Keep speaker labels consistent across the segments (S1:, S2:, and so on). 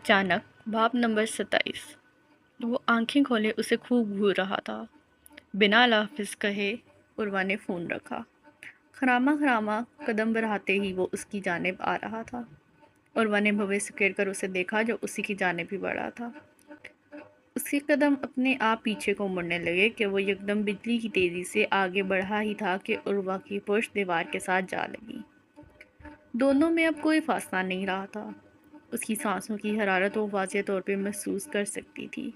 S1: अचानक बाब नंबर 27। वो आंखें खोले उसे खूब घूर रहा था। बिना लाफिज कहे उर्वा ने फ़ोन रखा। खरामा खरामा कदम बढ़ाते ही वो उसकी जानिब आ रहा था। उर्वा ने भवें घेर कर उसे देखा जो उसी की जानिब ही बढ़ा था। उसके कदम अपने आप पीछे को मुड़ने लगे कि वो एकदम बिजली की तेज़ी से आगे बढ़ा ही था कि उर्वा की पुश्त दीवार के साथ जा लगी। दोनों में अब कोई फासला नहीं रहा था। उसकी सांसों की हरारत वो वाज़ेह तौर पे महसूस कर सकती थी।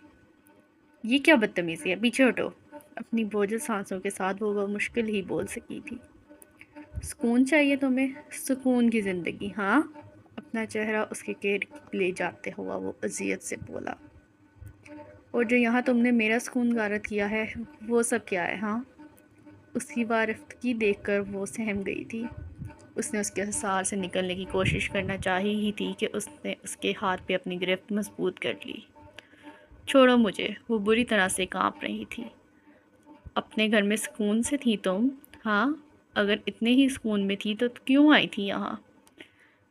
S1: ये क्या बदतमीज़ी है, पीछे हटो। अपनी बोझिल सांसों के साथ वो मुश्किल ही बोल सकी थी। सुकून चाहिए तुम्हें, सुकून की ज़िंदगी, हाँ? अपना चेहरा उसके घेर ले जाते हुआ वो अजियत से बोला। और जो यहाँ तुमने मेरा सुकून गारत किया है वो सब क्या है, हाँ? उसकी वारफ्तगी देखकर वो सहम गई थी। उसने उसके हिसार से निकलने की कोशिश करना चाही ही थी कि उसने उसके हाथ पे अपनी गिरफ्त मजबूत कर ली। छोड़ो मुझे, वो बुरी तरह से कांप रही थी। अपने घर में सुकून से थी तुम, हाँ? अगर इतने ही सुकून में थी तो क्यों आई थी यहाँ?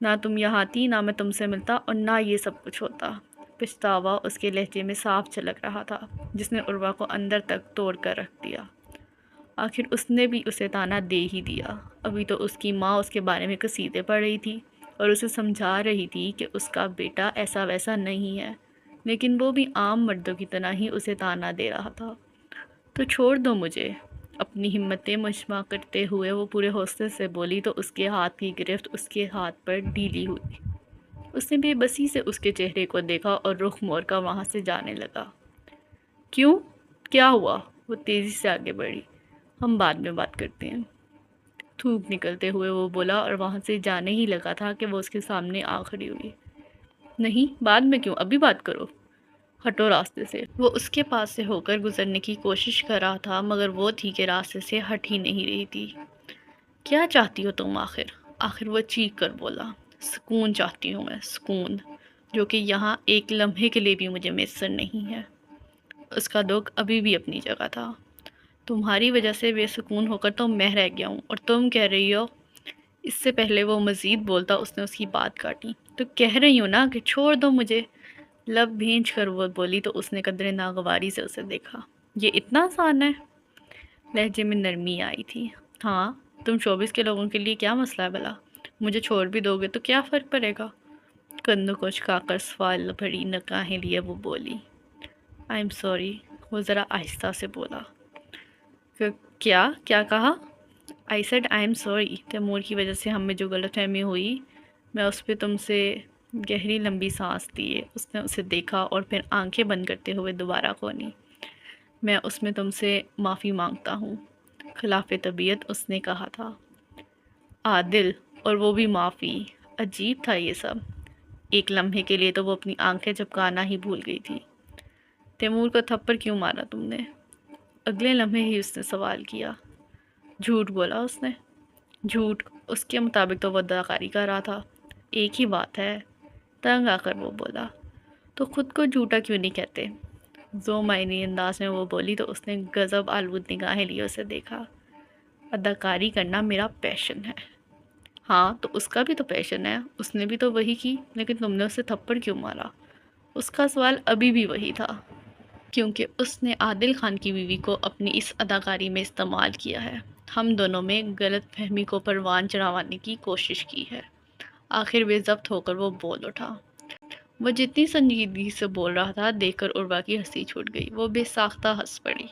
S1: ना तुम यहाँ आती, ना मैं तुमसे मिलता, और ना ये सब कुछ होता। पछतावा उसके लहजे में साफ झलक रहा था, जिसने उर्वा को अंदर तक तोड़ कर रख दिया। आखिर उसने भी उसे ताना दे ही दिया। अभी तो उसकी माँ उसके बारे में कसीदे पढ़ रही थी और उसे समझा रही थी कि उसका बेटा ऐसा वैसा नहीं है, लेकिन वो भी आम मर्दों की तरह ही उसे ताना दे रहा था। तो छोड़ दो मुझे। अपनी हिम्मतें मजमा करते हुए वो पूरे हौसले से बोली तो उसके हाथ की गिरफ्त उसके हाथ पर ढीली हुई। उसने बेबसी से उसके चेहरे को देखा और रुख मोड़ कर वहाँ से जाने लगा। क्यों? क्या हुआ? वो तेज़ी से आगे बढ़ी। हम बाद में बात करते हैं। थूक निकलते हुए वो बोला और वहाँ से जाने ही लगा था कि वो उसके सामने आ खड़ी हुई। नहीं, बाद में क्यों, अभी बात करो। हटो रास्ते से। वो उसके पास से होकर गुजरने की कोशिश कर रहा था, मगर वो थी कि रास्ते से हट ही नहीं रही थी। क्या चाहती हो तुम आखिर? आखिर वो चीख कर बोला। सुकून चाहती हूँ मैं, सुकून, जो कि यहाँ एक लम्हे के लिए भी मुझे मैसर नहीं है। उसका दुख अभी भी अपनी जगह था। तुम्हारी वजह से बेसुकून होकर तो मैं रह गया हूँ, और तुम कह रही हो। इससे पहले वो मज़ीद बोलता उसने उसकी बात काटी। तो कह रही हूँ ना कि छोड़ दो मुझे। लब भींच कर वो बोली तो उसने कदरे नागवारी से उसे देखा। ये इतना आसान है? लहजे में नरमी आई थी। हाँ, तुम 24 के लोगों के लिए क्या मसला है भला? मुझे छोड़ भी दोगे तो क्या फ़र्क पड़ेगा? कंधों को झुकाकर सवाल भरी निगाहें लिए वो बोली। I am sorry. वो ज़रा आहिस्ता से बोला। क्या क्या कहा? I said I am sorry. Taimur की वजह से हम में जो गलतफहमी हुई, मैं उस पर तुमसे गहरी लंबी सांस लिए। उसने उसे देखा और फिर आंखें बंद करते हुए दोबारा खोली। मैं उसमें तुमसे माफ़ी मांगता हूँ। खिलाफ तबीयत उसने कहा था। आदिल, और वो भी माफ़ी। अजीब था ये सब। एक लम्हे के लिए तो वो अपनी आंखें झपकाना ही भूल गई थी। तैमूर को थप्पड़ क्यों मारा तुमने? अगले लम्हे ही उसने सवाल किया। झूठ बोला उसने। झूठ? उसके मुताबिक तो वो अदाकारी कर रहा था। एक ही बात है। तंग आकर वो बोला। तो खुद को झूठा क्यों नहीं कहते? जो मायने अंदाज में वो बोली तो उसने गज़ब आलूद निगाहें लिए उसे देखा। अदाकारी करना मेरा पैशन है। हाँ, तो उसका भी तो पैशन है, उसने भी तो वही की, लेकिन तुमने उसे थप्पड़ क्यों मारा? उसका सवाल अभी भी वही था। क्योंकि उसने आदिल खान की बीवी को अपनी इस अदाकारी में इस्तेमाल किया है। हम दोनों में गलत फहमी को परवान चढ़ाने की कोशिश की है। आखिर बेज़ब्त होकर वो बोल उठा। वो जितनी संजीदगी से बोल रहा था, देखकर उर्वा की हंसी छूट गई। वो बेसाख्ता हंस पड़ी।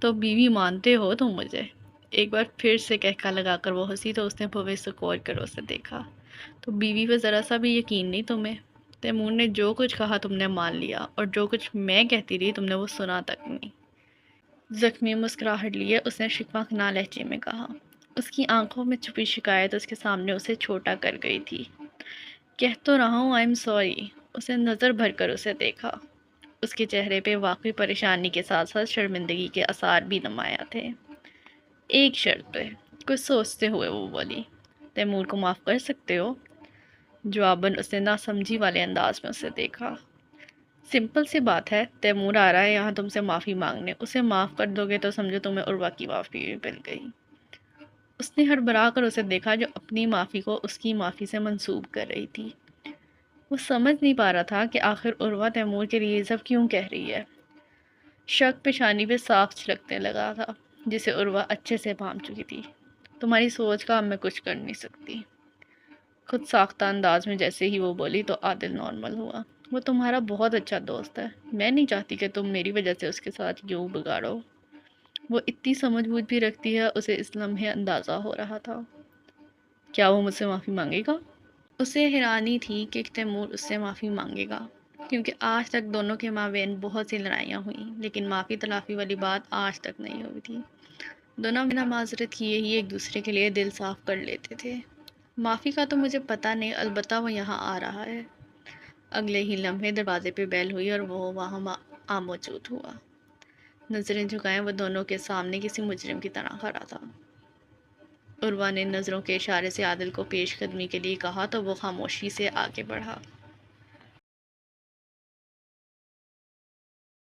S1: तो बीवी मानते हो तुम मुझे? एक बार फिर से कहका लगाकर वो हंसी तो उसने भवें से गौर कर उसे देखा। तो बीवी पे ज़रा सा भी यकीन नहीं तुम्हें? तैमूर ने जो कुछ कहा तुमने मान लिया, और जो कुछ मैं कहती रही तुमने वो सुना तक नहीं। जख्मी मुस्कुराहट लिए उसने शिकवा लहजे में कहा। उसकी आंखों में छुपी शिकायत उसके सामने उसे छोटा कर गई थी। कह तो रहा हूँ आई एम सॉरी। उसने नज़र भर कर उसे देखा। उसके चेहरे पे वाकई परेशानी के साथ साथ शर्मिंदगी के आसार भी नुमाया थे। एक शर्त पे, कुछ सोचते हुए वो बोली। तैमूर को माफ़ कर सकते हो? जवाबन उसने नासमझी वाले अंदाज में उसे देखा। सिंपल सी बात है, तैमूर आ रहा है यहाँ तुमसे माफ़ी मांगने। उसे माफ़ कर दोगे तो समझो तुम्हें उर्वा की माफ़ी भी मिल गई। उसने हड़बड़ा कर उसे देखा जो अपनी माफ़ी को उसकी माफ़ी से मंसूब कर रही थी। وہ سمجھ نہیں پا رہا تھا کہ آخر عروہ تیمور کے لیے یہ سب کیوں کہہ رہی ہے۔ شک پیشانی پہ صاف چھلکنے لگا تھا، جسے عروہ اچھے سے بھانپ چکی تھی۔ تمہاری سوچ کا اب میں کچھ کر نہیں سکتی۔ خود ساختہ انداز میں جیسے ہی وہ بولی تو عادل نارمل ہوا۔ وہ تمہارا بہت اچھا دوست ہے، میں نہیں چاہتی کہ تم میری وجہ سے اس کے ساتھ یوں بگاڑو۔ وہ اتنی سمجھ بوجھ بھی رکھتی ہے، اسے اس لمحے اندازہ ہو رہا تھا۔ کیا وہ مجھ سے معافی مانگے گا؟ اسے حیرانی تھی کہ تیمور اس سے معافی مانگے گا، کیونکہ آج تک دونوں کے مابین بہت سی لڑائیاں ہوئیں، لیکن معافی تلافی والی بات آج تک نہیں ہوئی تھی۔ دونوں بنا معذرت کیے ہی ایک دوسرے کے لیے دل صاف کر لیتے تھے۔ معافی کا تو مجھے پتہ نہیں، البتہ وہ یہاں آ رہا ہے۔ اگلے ہی لمحے دروازے پہ بیل ہوئی اور وہ وہاں موجود ہوا۔ نظریں جھکائے وہ دونوں کے سامنے کسی مجرم کی طرح کھڑا تھا۔ عروہ نے نظروں کے اشارے سے عادل کو پیش قدمی کے لیے کہا تو وہ خاموشی سے آگے بڑھا۔